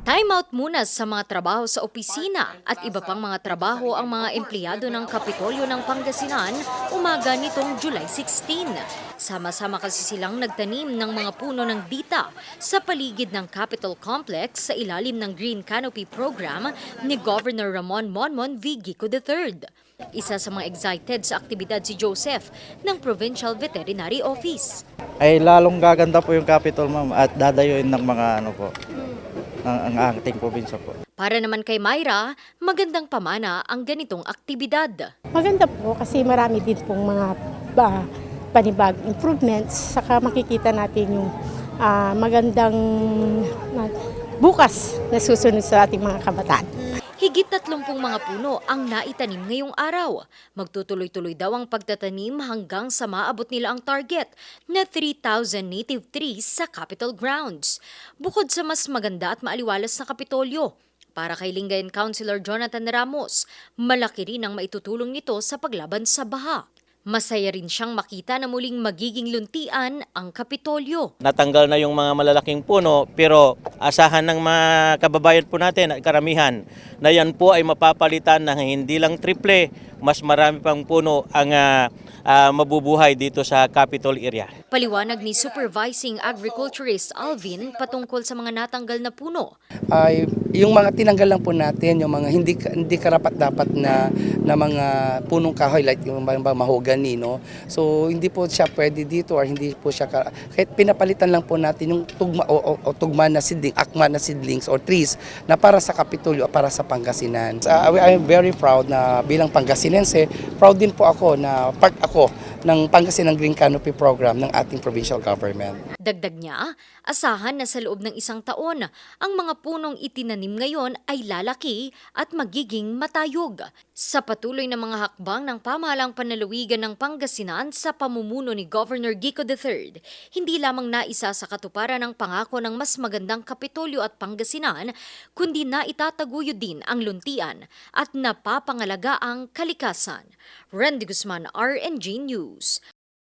Time out muna sa mga trabaho sa opisina at iba pang mga trabaho ang mga empleyado ng Kapitolyo ng Pangasinan umaga nitong July 16. Sama-sama kasi silang nagtanim ng mga puno ng dita sa paligid ng Capitol Complex sa ilalim ng Green Canopy Program ni Governor Ramon Monmon V. Gico III. Isa sa mga excited sa aktibidad si Joseph ng Provincial Veterinary Office. Ay lalong gaganda po yung Capitol, ma'am, at dadayuin ng mga ang ating probinsya po. Para naman kay Myra, magandang pamana ang ganitong aktibidad. Maganda po kasi marami din pong mga panibagong improvements. Saka makikita natin yung magandang bukas na susunod sa ating mga kabataan. Higit 30 mga puno ang naitanim ngayong araw. Magtutuloy-tuloy daw ang pagtatanim hanggang sa maabot nila ang target na 3,000 native trees sa Capitol grounds. Bukod sa mas maganda at maaliwalas na Kapitolyo, para kay Lingayen Councilor Jonathan Ramos, malaki rin ang maitutulong nito sa paglaban sa baha. Masaya rin siyang makita na muling magiging luntian ang Kapitolyo. Natanggal na yung mga malalaking puno, pero asahan ng mga kababayan po natin at karamihan na yan po ay mapapalitan ng hindi lang triple, mas marami pang puno ang mabubuhay dito sa Capitol area. Paliwanag ni Supervising Agriculturist Alvin patungkol sa mga natanggal na puno. Yung mga tinanggal lang po natin, yung mga hindi karapat-dapat na mga punong kahoy like yung mga mahogany, no? So hindi po siya pwede dito or hindi po siya kahit pinapalitan lang po natin yung tugma o tugma na seedling, akma na seedlings or trees na para sa Kapitolyo o para sa Pangasinan. I'm very proud na bilang Pangasinense, proud din po ako na part ako ng Pangasinan Green Canopy Program ng ating provincial government. Dagdag niya, asahan na sa loob ng isang taon, ang mga punong itinanim ngayon ay lalaki at magiging matayog. Sa patuloy na mga hakbang ng pamahalang panlalawigan ng Pangasinan sa pamumuno ni Governor Gico III, hindi lamang naisa sa katuparan ng pangako ng mas magandang Kapitolyo at Pangasinan, kundi naitataguyod din ang luntian at napapangalaga ang kalikasan. Randy Guzman, RNG News.